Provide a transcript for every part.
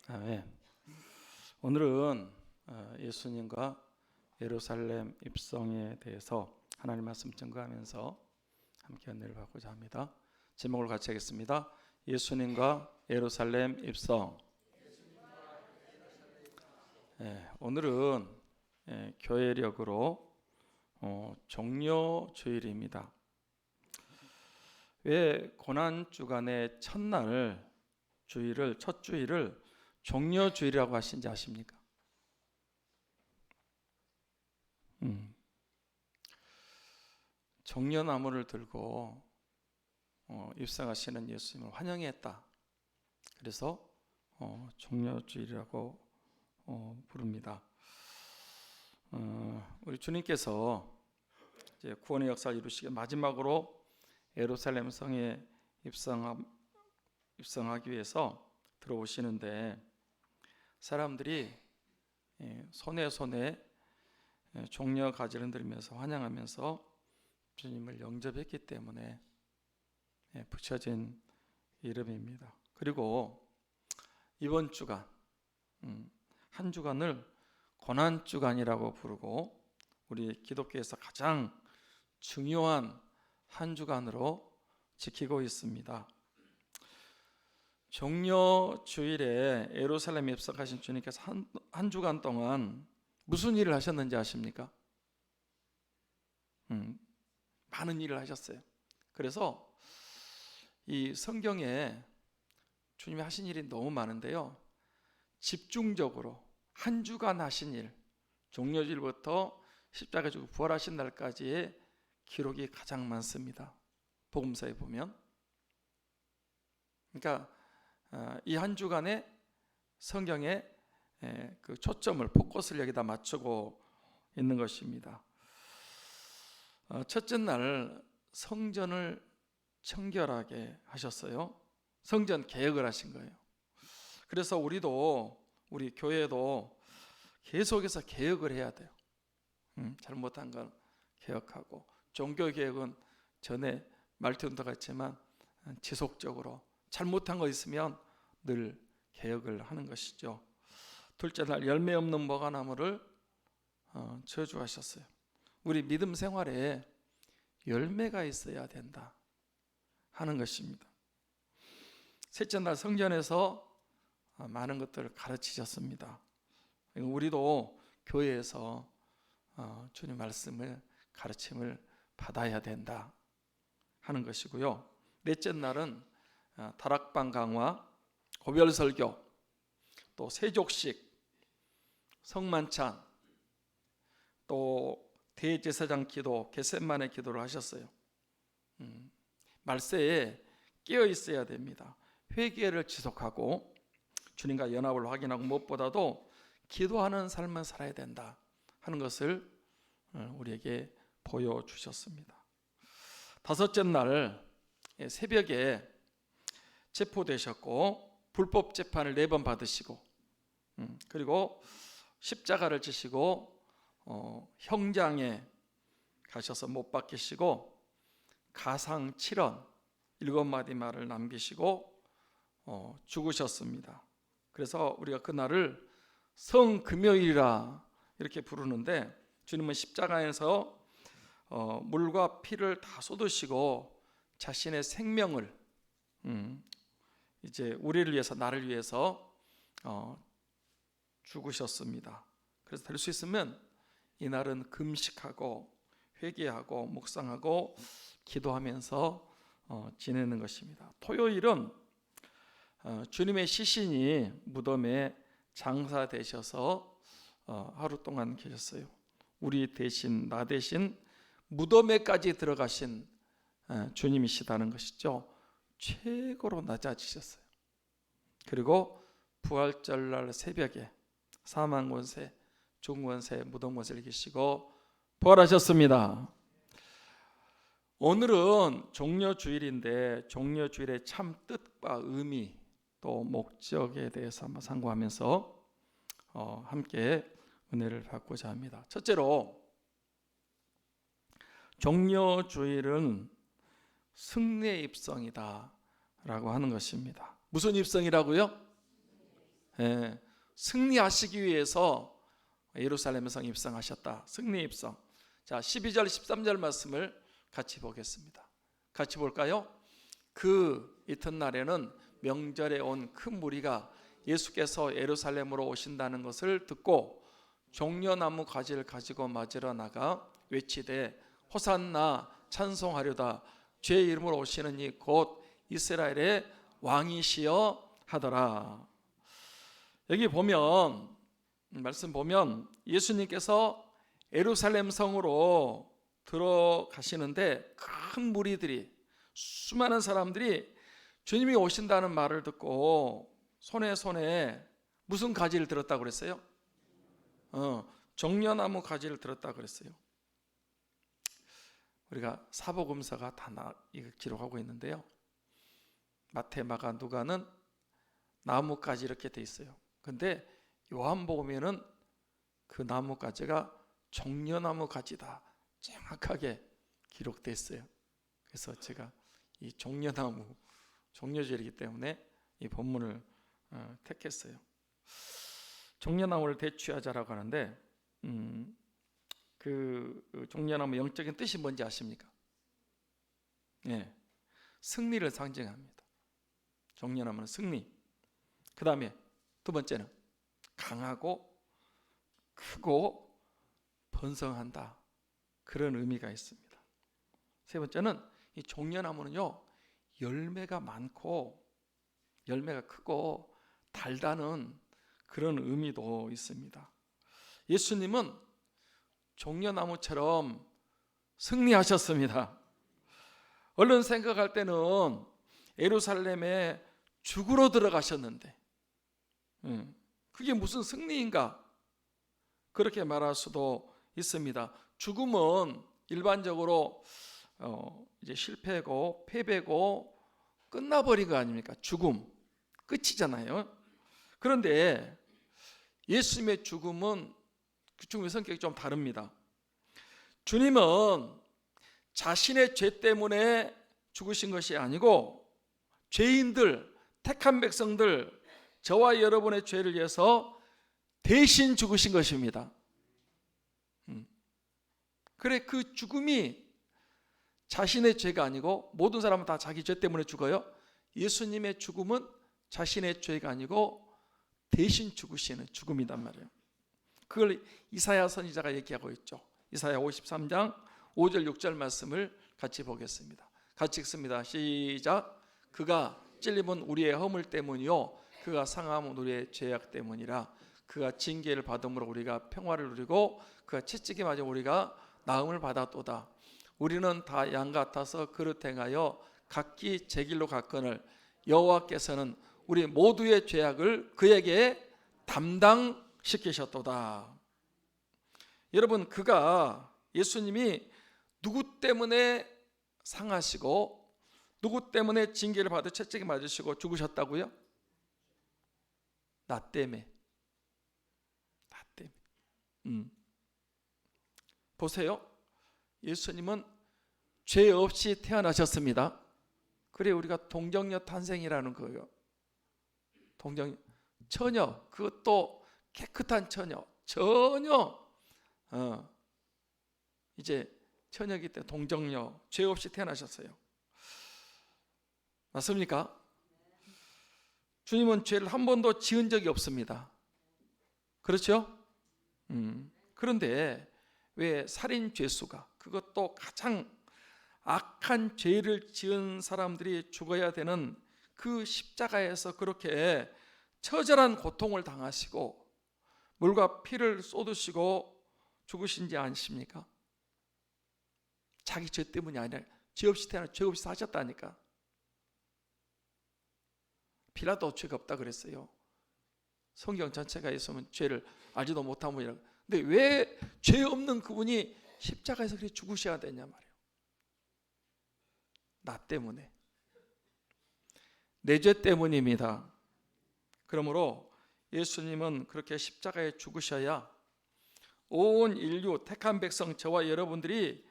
네. 오늘은 예수님과 예루살렘 입성에 대해서 하나님 말씀 증거하면서 함께 은혜를 받고자 합니다. 제목을 같이 하겠습니다. 예수님과 예루살렘 입성. 오늘은 교회력으로 종료주일입니다. 왜 고난주간의 첫날 주일을 첫 주일을 종료주일이라고 하신지 아십니까? 종려나무를 들고 입성하시는 예수님을 환영했다. 그래서 종료주일이라고 부릅니다. 우리 주님께서 이제 구원의 역사를 이루시기 마지막으로 예루살렘 성에 입성하기 위해서 들어오시는데 사람들이 손에 종려 가지를 흔들면서 환영하면서 주님을 영접했기 때문에 붙여진 이름입니다. 그리고 이번 주간 한 주간을 고난주간이라고 부르고 우리 기독교에서 가장 중요한 한 주간으로 지키고 있습니다. 종료주일에 예루살렘에 입성하신 주님께서 한 주간 동안 무슨 일을 하셨는지 아십니까? 많은 일을 하셨어요. 그래서 이 성경에 주님이 하신 일이 너무 많은데요, 집중적으로 한 주간 하신 일, 종료주일부터 십자가에 죽고 부활하신 날까지의 기록이 가장 많습니다. 복음서에 보면. 그러니까 이 한 주간에 성경에 그 초점을, 포커스를 여기다 맞추고 있는 것입니다. 첫째 날 성전을 청결하게 하셨어요. 성전 개혁을 하신 거예요. 그래서 우리 교회도 계속해서 개혁을 해야 돼요. 잘못한 건 개혁하고, 종교 개혁은 전에 말씀도 같지만 지속적으로 잘못한 거 있으면 늘 개혁을 하는 것이죠. 둘째 날 열매 없는 모과나무를 저주하셨어요. 우리 믿음 생활에 열매가 있어야 된다 하는 것입니다. 셋째 날 성전에서 많은 것들을 가르치셨습니다. 우리도 교회에서 주님 말씀을, 가르침을 받아야 된다 하는 것이고요. 넷째 날은 다락방 강화, 고별설교, 또 세족식, 성만찬, 또 대제사장 기도, 겟세마네 기도를 하셨어요. 말세에 깨어 있어야 됩니다. 회개를 지속하고 주님과 연합을 확인하고, 무엇보다도 기도하는 삶을 살아야 된다 하는 것을 우리에게 보여주셨습니다. 다섯째 날 새벽에 체포되셨고 불법 재판을 4번 받으시고, 그리고 십자가를 지시고 형장에 가셔서 못 박히시고 가상 7원 7마디 말을 남기시고 죽으셨습니다. 그래서 우리가 그날을 성금요일이라 이렇게 부르는데, 주님은 십자가에서 물과 피를 다 쏟으시고 자신의 생명을 이제 우리를 위해서, 나를 위해서 죽으셨습니다. 그래서 될 수 있으면 이날은 금식하고 회개하고 묵상하고 기도하면서 지내는 것입니다. 토요일은 주님의 시신이 무덤에 장사되셔서 하루 동안 계셨어요. 우리 대신, 나 대신 무덤에까지 들어가신 주님이시다는 것이죠. 최고로 낮아지셨어요. 그리고 부활절날 새벽에 사망권세, 중권세, 무덤권세를 이기시고 부활하셨습니다. 오늘은 종료주일인데 종료주일의 참 뜻과 의미, 또 목적에 대해서 한번 상고하면서 함께 은혜를 받고자 합니다. 첫째로, 종료주일은 승리의 입성이다 라고 하는 것입니다. 무슨 입성이라고요? 승리하시기 위해서 예루살렘 성 입성하셨다. 승리 입성. 자, 12절 13절 말씀을 같이 보겠습니다. 같이 볼까요? 그 이튿날에는 명절에 온 큰 무리가 예수께서 예루살렘으로 오신다는 것을 듣고 종려나무 가지를 가지고 맞으러 나가 외치되 호산나 찬송하려다 주의 이름으로 오시는 이 곧 이스라엘의 왕이시여 하더라. 여기 보면 말씀 보면 예수님께서 예루살렘 성으로 들어가시는데 큰 무리들이 수많은 사람들이 주님이 오신다는 말을 듣고 손에 무슨 가지를 들었다고 그랬어요? 종려나무 가지를 들었다고 그랬어요. 우리가 사복음서가 다 기록하고 있는데요. 마태, 마가, 누가는 나무까지 이렇게 돼 있어요. 근데 요한복음에는 그 나무가지가 종려나무 가지다 정확하게 기록돼 있어요. 그래서 제가 이 종려나무 종려절이기 때문에 이 본문을 택했어요. 종려나무를 대추하자라고 하는데 그 종려나무 영적인 뜻이 뭔지 아십니까? 예, 승리를 상징합니다. 종려나무는 승리. 그 다음에 두 번째는 강하고 크고 번성한다. 그런 의미가 있습니다. 세 번째는 이 종려나무는요, 열매가 많고 열매가 크고 달다는 그런 의미도 있습니다. 예수님은 종려나무처럼 승리하셨습니다. 얼른 생각할 때는 예루살렘에 죽으러 들어가셨는데 그게 무슨 승리인가? 그렇게 말할 수도 있습니다. 죽음은 일반적으로 이제 실패고 패배고 끝나버린 거 아닙니까? 죽음 끝이잖아요. 그런데 예수님의 죽음은 그 죽음의 성격이 좀 다릅니다. 주님은 자신의 죄 때문에 죽으신 것이 아니고 죄인들, 택한 백성들, 저와 여러분의 죄를 위해서 대신 죽으신 것입니다. 그래, 그 죽음이 자신의 죄가 아니고 모든 사람은 다 자기 죄 때문에 죽어요. 예수님의 죽음은 자신의 죄가 아니고 대신 죽으시는 죽음이란 말이에요. 그걸 이사야 선지자가 얘기하고 있죠. 이사야 53장 5절 6절 말씀을 같이 보겠습니다. 같이 읽습니다. 시작. 그가 찔림은 우리의 허물 때문이요 그가 상함은 우리의 죄악 때문이라. 그가 징계를 받음으로 우리가 평화를 누리고 그가 채찍에 맞아 우리가 나음을 받았도다. 우리는 다 양 같아서 그릇 행하여 각기 제 길로 갔거늘 여호와께서는 우리 모두의 죄악을 그에게 담당시키셨도다. 여러분, 그가 예수님이 누구 때문에 상하시고 누구 때문에 징계를 받아 채찍에 맞으시고 죽으셨다고요? 나 때문에. 나 때문에. 보세요. 예수님은 죄 없이 태어나셨습니다. 그래 우리가 동정녀 탄생이라는 거예요. 동정녀, 처녀, 그것도 깨끗한 처녀, 전혀 이제 처녀이기 때문에 동정녀, 죄 없이 태어나셨어요. 맞습니까? 주님은 죄를 한 번도 지은 적이 없습니다. 그렇죠? 그런데 왜 살인 죄수가, 그것도 가장 악한 죄를 지은 사람들이 죽어야 되는 그 십자가에서 그렇게 처절한 고통을 당하시고 물과 피를 쏟으시고 죽으신지 아십니까? 자기 죄 때문이 아니라 죄 없이 태어나 죄 없이 사셨다니까. 빌라도 죄가 없다 그랬어요. 성경 전체가 있으면 죄를 알지도 못한 분이라고. 근데 왜 죄 없는 그분이 십자가에서 그렇게 죽으셔야 되냐 말이에요. 나 때문에, 내 죄 때문입니다. 그러므로 예수님은 그렇게 십자가에 죽으셔야 온 인류 택한 백성 저와 여러분들이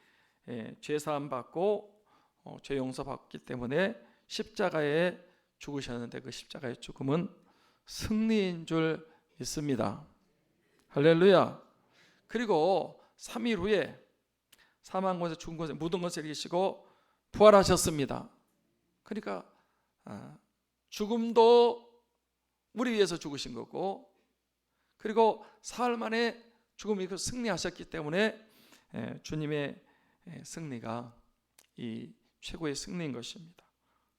죄 사함 받고 죄 용서 받기 때문에 십자가에 죽으셨는데 그 십자가의 죽음은 승리인 줄 믿습니다. 할렐루야. 그리고 3일 후에 사망한 곳에 죽은 곳에 묻은 것을 이기시고 부활하셨습니다. 그러니까 죽음도 우리 위해서 죽으신 거고, 그리고 사흘 만에 죽음이 승리하셨기 때문에 주님의 승리가 이 최고의 승리인 것입니다.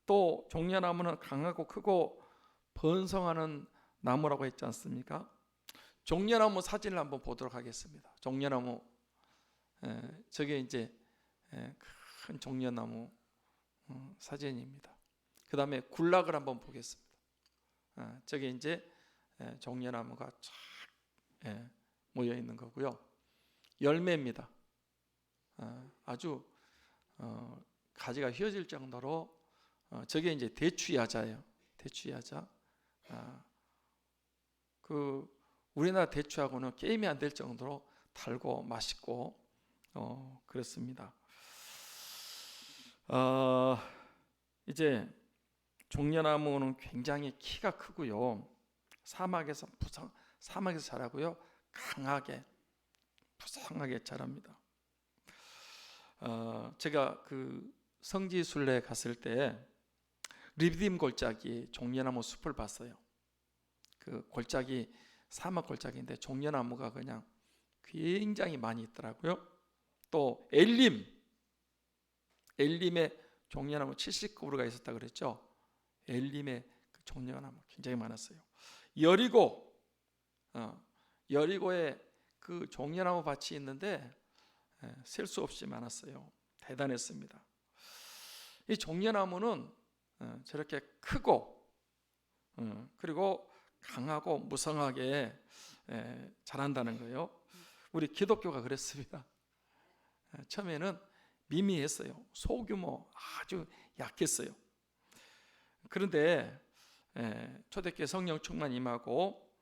또 종려나무는 강하고 크고 번성하는 나무라고 했지 않습니까? 종려나무 사진을 한번 보도록 하겠습니다. 종려나무, 저게 이제 큰 종려나무 사진입니다. 그 다음에 군락을 한번 보겠습니다. 저게 이제 종려나무가 쫙 모여 있는 거고요. 열매입니다. 아주 가지가 휘어질 정도로, 저게 이제 대추야자예요. 대추야자. 그 우리나라 대추하고는 게임이 안 될 정도로 달고 맛있고 그렇습니다. 이제 종려나무는 굉장히 키가 크고요. 사막에서 자라고요. 강하게 부상하게 자랍니다. 제가 그 성지순례 갔을 때 리비딤 골짜기 종려나무 숲을 봤어요. 그 골짜기 사막 골짜기인데 종려나무가 그냥 굉장히 많이 있더라고요. 또 엘림에 종려나무 70그루가 있었다 그랬죠. 엘림에 그 종려나무 굉장히 많았어요. 여리고에 그 종려나무 밭이 있는데 셀 수 없이 많았어요. 대단했습니다. 이 종려나무는 저렇게 크고 그리고 강하고 무성하게 자란다는 거예요. 우리 기독교가 그랬습니다. 처음에는 미미했어요. 소규모, 아주 약했어요. 그런데 초대교회 성령 충만 임하고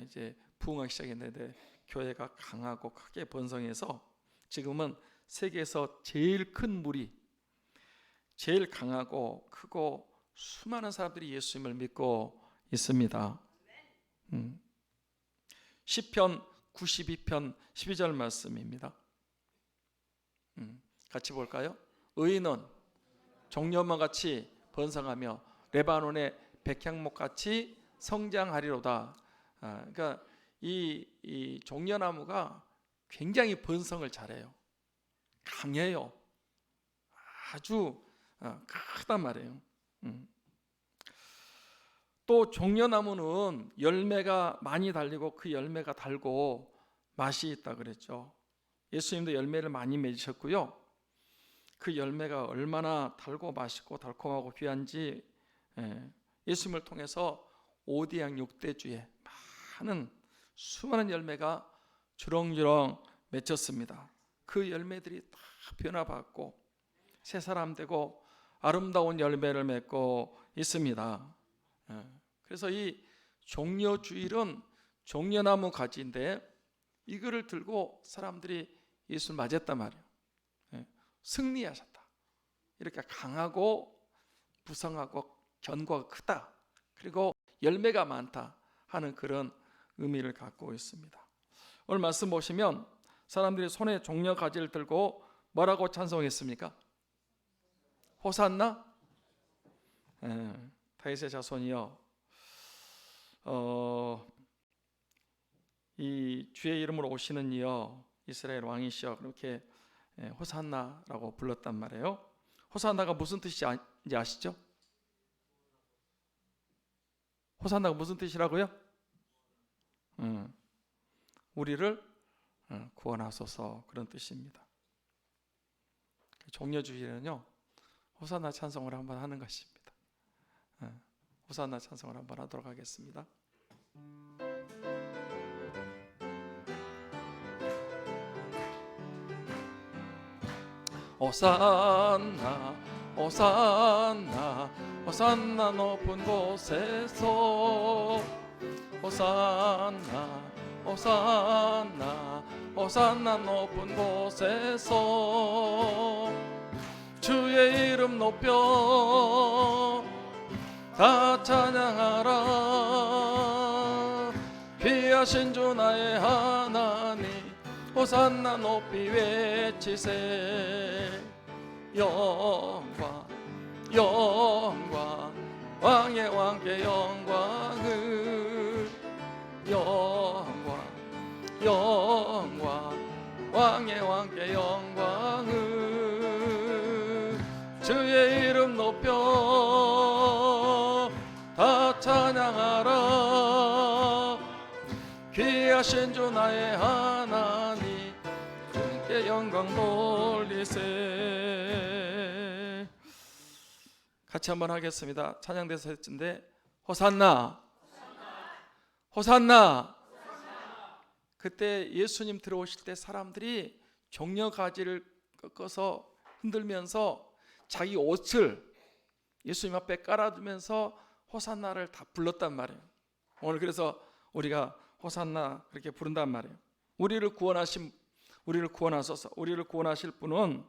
이제 부흥하기 시작했는데 교회가 강하고 크게 번성해서 지금은 세계에서 제일 큰 무리, 제일 강하고 크고 수많은 사람들이 예수님을 믿고 있습니다. 시편 92편 12절 말씀입니다. 같이 볼까요? 의인은 종려나무같이 번성하며 레바논의 백향목같이 성장하리로다. 그러니까 이 종려나무가 굉장히 번성을 잘해요. 강해요. 아주 크단 말이에요. 또 종려나무는 열매가 많이 달리고 그 열매가 달고 맛이 있다 그랬죠. 예수님도 열매를 많이 맺으셨고요. 그 열매가 얼마나 달고 맛있고 달콤하고 귀한지 예수님을 통해서 5대양 6대주에 많은 수많은 열매가 주렁주렁 맺혔습니다. 그 열매들이 다 변화받고 새 사람 되고 아름다운 열매를 맺고 있습니다. 그래서 이 종려주일은 종려나무 가지인데 이거를 들고 사람들이 예수를 맞았단 말이에요. 승리하셨다. 이렇게 강하고 부성하고 견고가 크다. 그리고 열매가 많다 하는 그런 의미를 갖고 있습니다. 오늘 말씀 보시면 사람들이 손에 종려 가지를 들고 뭐라고 찬송했습니까? 호산나? 다윗의 자손이여, 이 주의 이름으로 오시는 이여 이스라엘 왕이시여, 그렇게 호산나라고 불렀단 말이에요. 호산나가 무슨 뜻인지 아시죠? 호산나가 무슨 뜻이라고요? 우리를 구원하소서, 그런 뜻입니다. 종려주일은요 호산나 찬송을 한번 하는 것입니다. 호산나 찬송을 한번 하도록 하겠습니다. 호산나 호산나 호산나 높은 곳에서 호산나 호산나 호산나 높은 곳에서 주의 이름 높여 다 찬양하라. 귀하신 주 나의 하나님 호산나 높이 외치세. 영광 영광 왕의 왕께 영광을. 영광 영광 왕의 왕께 영광을. 주의 이름 높여 다 찬양하라. 귀하신 주 나의 하나님 주께 영광 돌리세. 같이 한번 하겠습니다. 찬양대사인데 호산나 호산나. 그때 예수님 들어오실 때 사람들이 종려가지를 꺾어서 흔들면서 자기 옷을 예수님 앞에 깔아두면서 호산나를 다 불렀단 말이에요. 오늘 그래서 우리가 호산나 그렇게 부른단 말이에요. 우리를 구원하소서. 우리를 구원하실 분은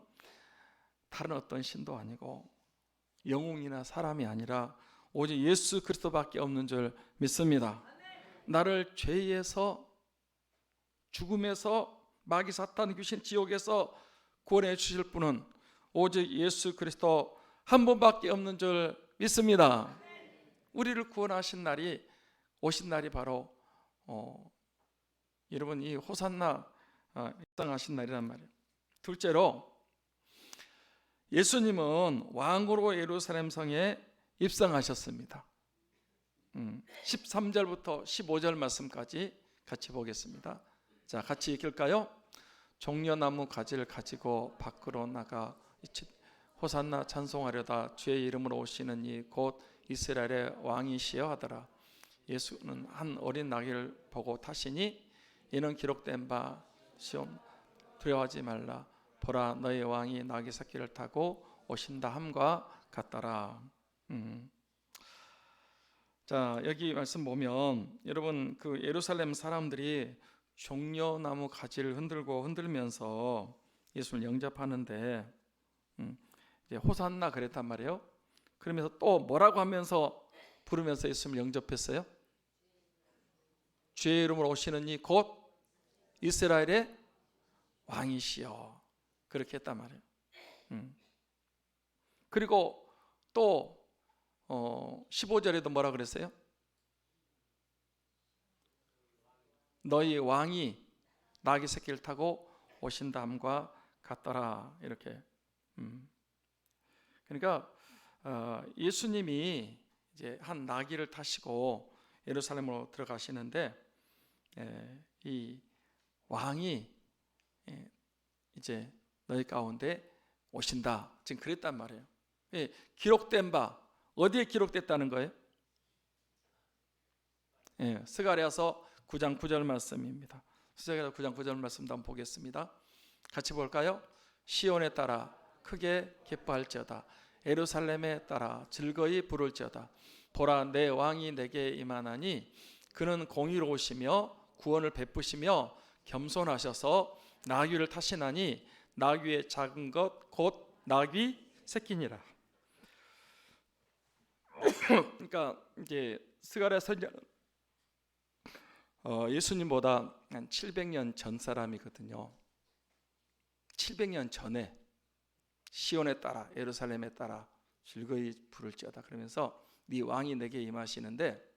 다른 어떤 신도 아니고 영웅이나 사람이 아니라 오직 예수 그리스도밖에 없는 줄 믿습니다. 나를 죄에서, 죽음에서, 마귀 사탄 귀신 지옥에서 구원해 주실 분은 오직 예수 그리스도 한 분밖에 없는 줄 믿습니다. 우리를 구원하신 날이, 오신 날이 바로 여러분 이 호산나 입상하신 날이란 말이에요. 둘째로 예수님은 왕으로 예루살렘 성에 입성하셨습니다. 13절부터 15절 말씀까지 같이 보겠습니다. 자, 같이 읽을까요? 종려나무 가지를 가지고 밖으로 나가 호산나 찬송하려다 주의 이름으로 오시는 이 곧 이스라엘의 왕이시여 하더라. 예수는 한 어린 나귀를 보고 타시니 이는 기록된 바 시온 두려워하지 말라. 보라 너의 왕이 나귀 새끼를 타고 오신다 함과 같더라. 자, 여기 말씀 보면 여러분 그 예루살렘 사람들이 종려나무 가지를 흔들면서 예수를 영접하는데 이제 호산나 그랬단 말이에요. 그러면서 또 뭐라고 하면서 부르면서 예수님을 영접했어요? 주의 이름으로 오시는 이 곧 이스라엘의 왕이시여. 그렇게 했단 말이에요. 그리고 또 15절에도 뭐라 그랬어요? 너희 왕이 나귀 새끼를 타고 오신다함과 같더라. 이렇게. 그러니까 예수님이 이제 한 나귀를 타시고 예루살렘으로 들어가시는데 이 왕이 이제 너희 가운데 오신다. 지금 그랬단 말이에요. 기록된 바 어디에 기록됐다는 거예요? 스가랴서 9장 9절 말씀입니다. 스가랴서 9장 9절 말씀도 한번 보겠습니다. 같이 볼까요? 시온에 따라 크게 기뻐할지어다. 예루살렘에 따라 즐거이 부를지어다. 보라 내 왕이 내게 임하나니 그는 공의로우시며 구원을 베푸시며 겸손하셔서 나귀를 타시나니 나귀의 작은 것 곧 나귀 새끼니라. 그러니까 이제 스가랴 선지자는 예수님보다 한 700년 전 사람이거든요. 700년 전에 시온에 따라 예루살렘에 따라 즐거이 부를지어다 그러면서 네 왕이 내게 임하시는데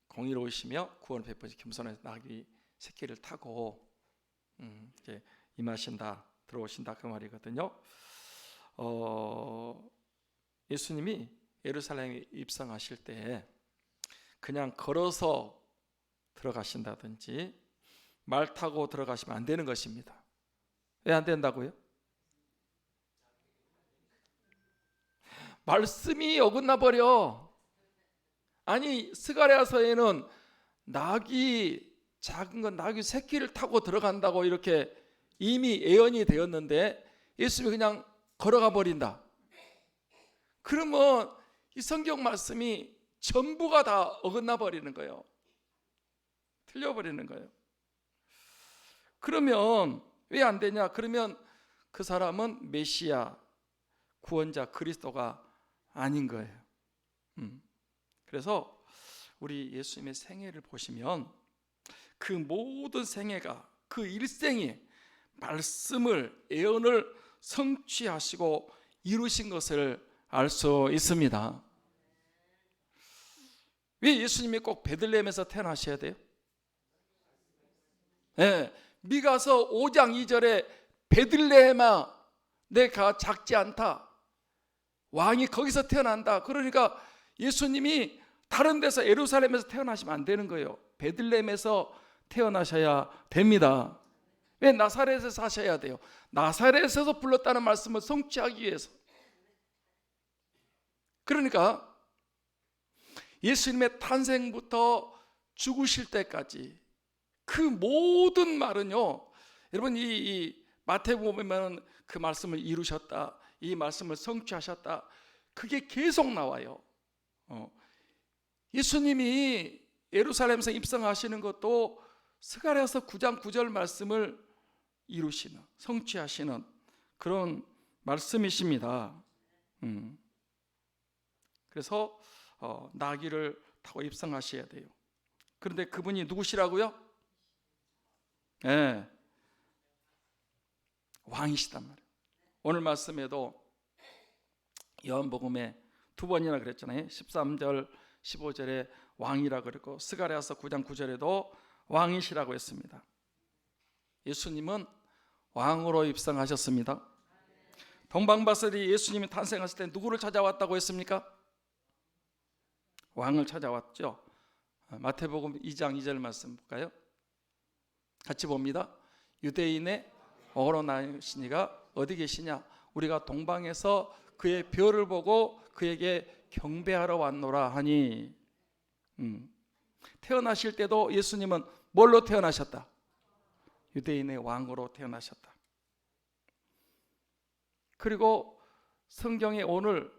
공의로우시며 구원을 베푸시 겸손한 나귀 새끼를 타고 이제 임하신다, 들어오신다 그 말이거든요. 예수님이 예루살렘에 입성하실 때 그냥 걸어서 들어가신다든지 말 타고 들어가시면 안 되는 것입니다. 왜 안 된다고요? 말씀이 어긋나 버려. 아니 스가랴서에는 나귀 작은 건 나귀 새끼를 타고 들어간다고 이렇게 이미 예언이 되었는데 예수님이 그냥 걸어가 버린다. 그러면 이 성경 말씀이 전부가 다 어긋나 버리는 거예요. 틀려 버리는 거예요. 그러면 왜 안 되냐? 그러면 그 사람은 메시아, 구원자 그리스도가 아닌 거예요. 그래서 우리 예수님의 생애를 보시면 그 모든 생애가 그 일생이 말씀을, 예언을 성취하시고 이루신 것을 알 수 있습니다. 왜 예수님이 꼭 베들레헴에서 태어나셔야 돼요? 네, 미가서 5장 2절에 베들레헴아 내가 작지 않다, 왕이 거기서 태어난다. 그러니까 예수님이 다른 데서 예루살렘에서 태어나시면 안 되는 거예요. 베들레헴에서 태어나셔야 됩니다. 왜? 나사렛에서 사셔야 돼요. 나사렛에서 불렀다는 말씀을 성취하기 위해서. 그러니까 예수님의 탄생부터 죽으실 때까지 그 모든 말은요, 여러분 이 마태복음 보면 그 말씀을 이루셨다, 이 말씀을 성취하셨다, 그게 계속 나와요. 예수님이 예루살렘에서 입성하시는 것도 스가랴서 9장 9절 말씀을 이루시는, 성취하시는 그런 말씀이십니다. 그래서 나귀를 타고 입성하셔야 돼요. 그런데 그분이 누구시라고요? 네, 왕이시단 말이에요. 오늘 말씀에도 요한복음에 두 번이나 그랬잖아요. 13절 15절에 왕이라 그랬고 스가랴서 9장 9절에도 왕이시라고 했습니다. 예수님은 왕으로 입성하셨습니다. 동방바설이 예수님이 탄생하실 때 누구를 찾아왔다고 했습니까? 왕을 찾아왔죠. 마태복음 2장 2절 말씀 볼까요? 같이 봅니다. 유대인의 왕으로 나신 이가 어디 계시냐? 우리가 동방에서 그의 별을 보고 그에게 경배하러 왔노라 하니. 태어나실 때도 예수님은 뭘로 태어나셨다? 유대인의 왕으로 태어나셨다. 그리고 성경에 오늘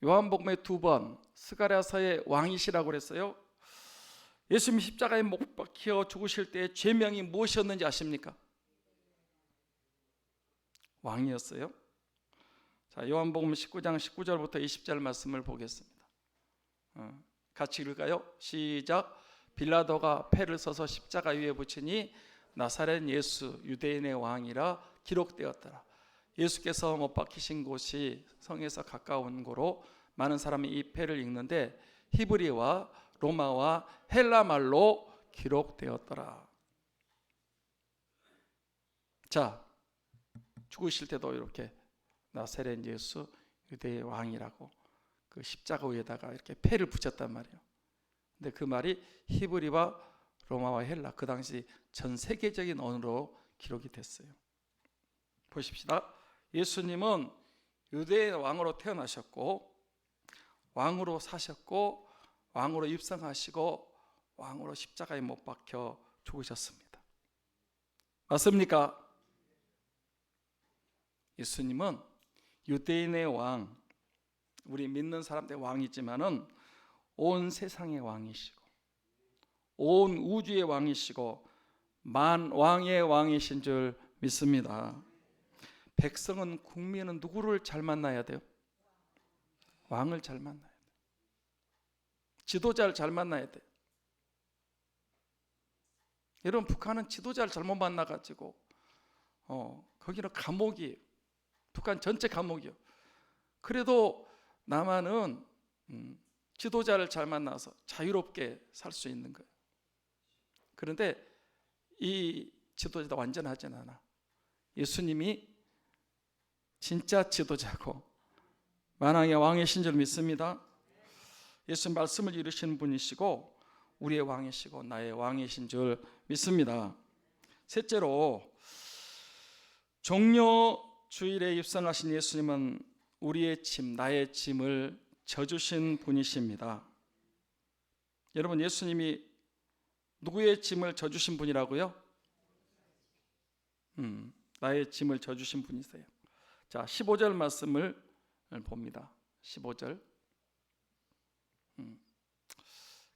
요한복음에 2번 스가랴서의 왕이시라고 그랬어요. 예수님 십자가에 못 박혀 죽으실 때 죄명이 무엇이었는지 아십니까? 왕이었어요. 자, 요한복음 19장 19절부터 20절 말씀을 보겠습니다. 같이 읽을까요? 시작. 빌라도가 패를 써서 십자가 위에 붙이니 나사렛 예수 유대인의 왕이라 기록되었더라. 예수께서 못 박히신 곳이 성에서 가까운 고로 많은 사람이 이 패를 읽는데 히브리와 로마와 헬라 말로 기록되었더라. 자, 죽으실 때도 이렇게 나사렛 예수 유대의 왕이라고 그 십자가 위에다가 이렇게 패를 붙였단 말이에요. 근데 그 말이 히브리와 로마와 헬라, 그 당시 전 세계적인 언어로 기록이 됐어요. 보십시다. 예수님은 유대의 왕으로 태어나셨고 왕으로 사셨고 왕으로 입성하시고 왕으로 십자가에 못 박혀 죽으셨습니다. 맞습니까? 예수님은 유대인의 왕, 우리 믿는 사람들의 왕이지만은 온 세상의 왕이시고 온 우주의 왕이시고 만왕의 왕이신 줄 믿습니다. 백성은, 국민은 누구를 잘 만나야 돼요? 왕을 잘 만나야 돼요. 지도자를 잘 만나야 돼요. 여러분, 북한은 지도자를 잘못 만나가지고 거기는 감옥이에요. 북한 전체 감옥이요. 그래도 남한은 지도자를 잘 만나서 자유롭게 살 수 있는 거예요. 그런데 이 지도자도 완전하진 않아. 예수님이 진짜 지도자고 만왕의 왕이신 줄 믿습니다. 예수님 말씀을 이루시는 분이시고 우리의 왕이시고 나의 왕이신 줄 믿습니다. 셋째로, 종려 주일에 입성하신 예수님은 우리의 짐, 나의 짐을 져주신 분이십니다. 여러분, 예수님이 누구의 짐을 져주신 분이라고요? 나의 짐을 져주신 분이세요. 자, 15절 말씀을 봅니다. 15절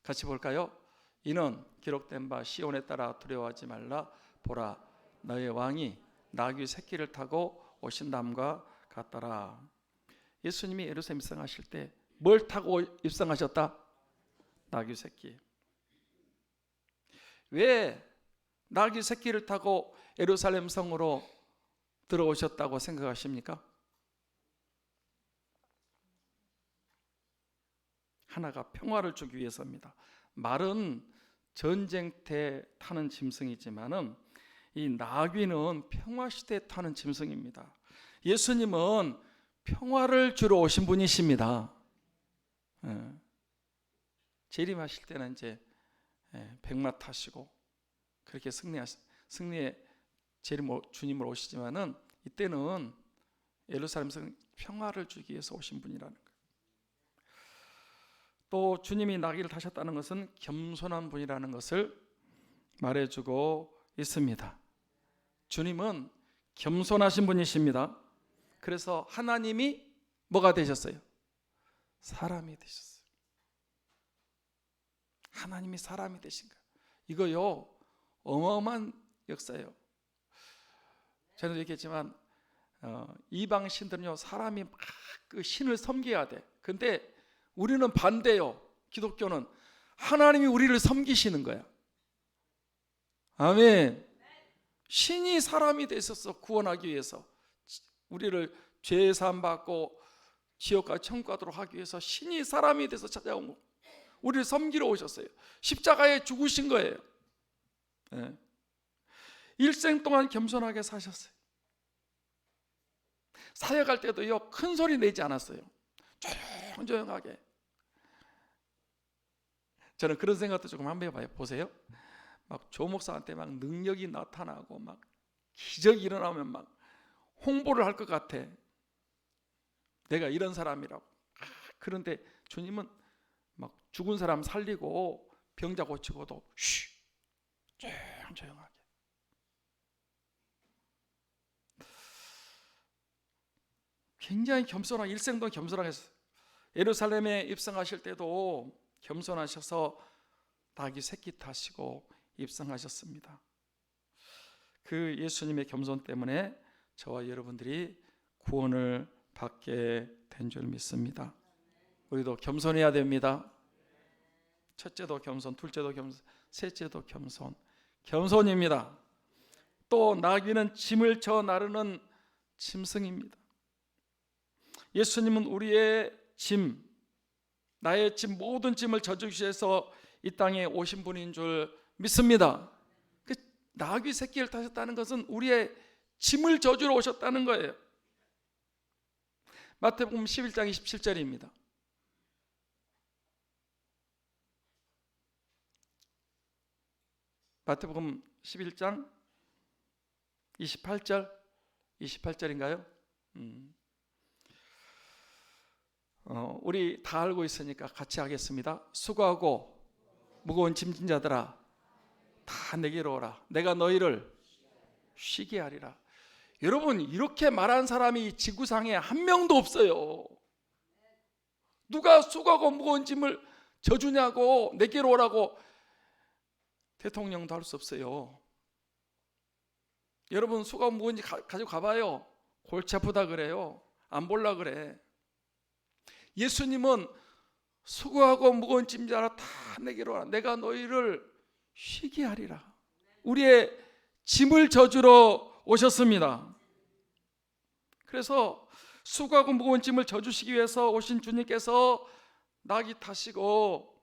같이 볼까요? 이는 기록된 바 시온에 따라 두려워하지 말라. 보라, 너의 왕이 나귀 새끼를 타고 오신담과 같더라. 예수님이 예루살렘 입성하실 때 뭘 타고 입성하셨다? 나귀 새끼. 왜 나귀 새끼를 타고 예루살렘 성으로 들어오셨다고 생각하십니까? 하나가 평화를 주기 위해서입니다. 말은 전쟁터에 타는 짐승이지만은 이 나귀는 평화 시대에 타는 짐승입니다. 예수님은 평화를 주러 오신 분이십니다. 재림하실 때는 이제 백마 타시고 그렇게 승리의 주님으로 오시지만은 이때는 예루살렘 성 평화를 주기 위해서 오신 분이라는 거예요. 또 주님이 나귀를 타셨다는 것은 겸손한 분이라는 것을 말해주고 있습니다. 주님은 겸손하신 분이십니다. 그래서 하나님이 뭐가 되셨어요? 사람이 되셨어요. 하나님이 사람이 되신 거예요. 이거요 어마어마한 역사예요. 저는 얘기했지만 이방 신들은요 사람이 막 그 신을 섬겨야 돼. 근데 우리는 반대요. 기독교는 하나님이 우리를 섬기시는 거야. 아멘. 신이 사람이 되셔서 구원하기 위해서 우리를 죄 사함 받고 지옥과 천국 가도록 하기 위해서 신이 사람이 돼서 찾아온 거. 우리를 섬기러 오셨어요. 십자가에 죽으신 거예요. 네. 일생 동안 겸손하게 사셨어요. 사역할 때도요 큰 소리 내지 않았어요. 조용조용하게. 저는 그런 생각도 조금 한번 해봐요. 보세요. 막 조 목사한테 막 능력이 나타나고 막 기적이 일어나면 막 홍보를 할 것 같아. 내가 이런 사람이라고. 그런데 주님은 막 죽은 사람 살리고 병자 고치고도 조용조용하게. 굉장히 겸손하게 일생도 겸손하게 했어요. 예루살렘에 입성하실 때도 겸손하셔서 나귀 새끼 타시고 입성하셨습니다. 그 예수님의 겸손 때문에 저와 여러분들이 구원을 받게 된 줄 믿습니다. 우리도 겸손해야 됩니다. 첫째도 겸손, 둘째도 겸손, 셋째도 겸손. 겸손입니다. 또 나귀는 짐을 져 나르는 짐승입니다. 예수님은 우리의 짐, 나의 짐, 모든 짐을 져주기 위해서 이 땅에 오신 분인 줄 믿습니다. 그 나귀 새끼를 타셨다는 것은 우리의 짐을 져주러 오셨다는 거예요. 마태복음 11장 27절입니다. 마태복음 11장 28절인가요? 우리 다 알고 있으니까 같이 하겠습니다. 수고하고 무거운 짐진 자들아 다 내게로 오라. 내가 너희를 쉬게 하리라. 여러분, 이렇게 말한 사람이 지구상에 한 명도 없어요. 누가 수고하고 무거운 짐을 져주냐고, 내게로 오라고. 대통령도 할 수 없어요. 여러분, 수고하고 무거운 짐 가지고 가봐요. 골치 아프다 그래요. 안 볼라 그래. 예수님은 수고하고 무거운 짐자라 다 내게로 오라. 내가 너희를 쉬게 하리라. 우리의 짐을 져주러 오셨습니다. 그래서 수고하고 무거운 짐을 져주시기 위해서 오신 주님께서 나귀 타시고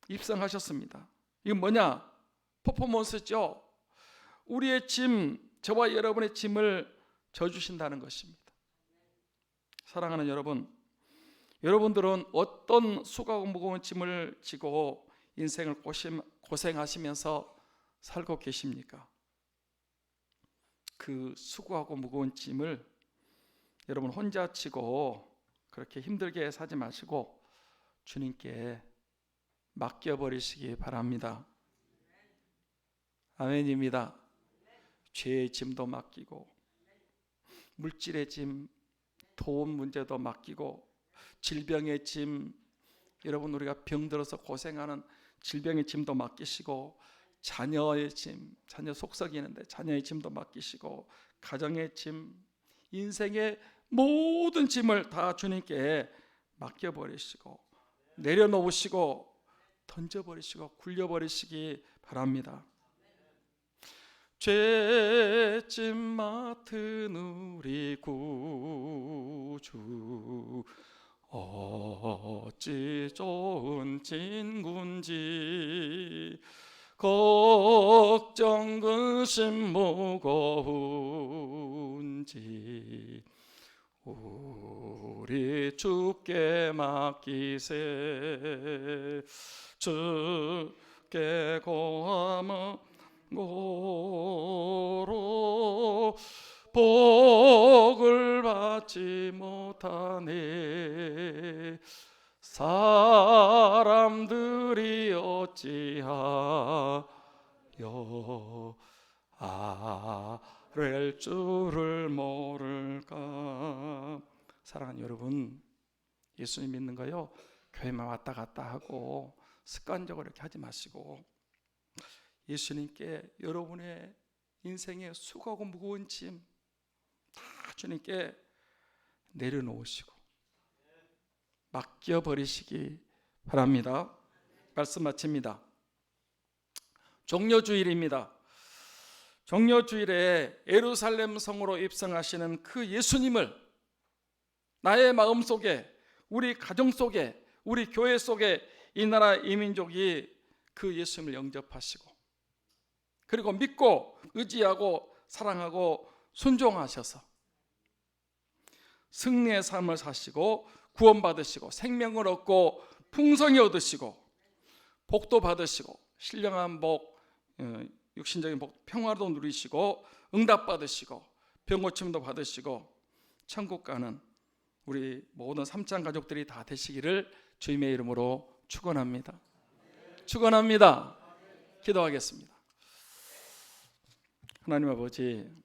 입성하셨습니다. 이건 뭐냐? 퍼포먼스죠. 우리의 짐, 저와 여러분의 짐을 져주신다는 것입니다. 사랑하는 여러분, 여러분들은 어떤 수고하고 무거운 짐을 지고 인생을 고생하시면서 살고 계십니까? 그 수고하고 무거운 짐을 여러분 혼자 지고 그렇게 힘들게 사지 마시고 주님께 맡겨버리시기 바랍니다. 아멘입니다. 죄의 짐도 맡기고 물질의 짐, 돈 문제도 맡기고 질병의 짐, 여러분 우리가 병들어서 고생하는 질병의 짐도 맡기시고 자녀의 짐, 자녀 속썩이는데 자녀의 짐도 맡기시고 가정의 짐, 인생의 모든 짐을 다 주님께 맡겨버리시고 내려놓으시고 던져버리시고 굴려버리시기 바랍니다. 죄짐 맡은 우리 구주 어찌 좋은 친군지 걱정 근심 무거운지 우리 주께 맡기세. 주께 고함 고로 복을 받지 못하네. 사람들이 어찌하여 아랠 줄을 모를까. 사랑하는 여러분, 예수님 믿는 거요, 교회만 왔다 갔다 하고 습관적으로 이렇게 하지 마시고 예수님께 여러분의 인생의 수고하고 무거운 짐 다 주님께 내려놓으시고 맡겨버리시기 바랍니다. 말씀 마칩니다. 종려주일입니다. 종려주일에 예루살렘 성으로 입성하시는 그 예수님을 나의 마음 속에, 우리 가정 속에, 우리 교회 속에 이 나라 이 민족이 그 예수님을 영접하시고 그리고 믿고 의지하고 사랑하고 순종하셔서 승리의 삶을 사시고 구원받으시고 생명을 얻고 풍성히 얻으시고 복도 받으시고 신령한 복, 육신적인 복, 평화도 누리시고 응답받으시고 병고침도 받으시고 천국 가는 우리 모든 삼장 가족들이 다 되시기를 주님의 이름으로 축원합니다. 축원합니다. 기도하겠습니다. 하나님 아버지,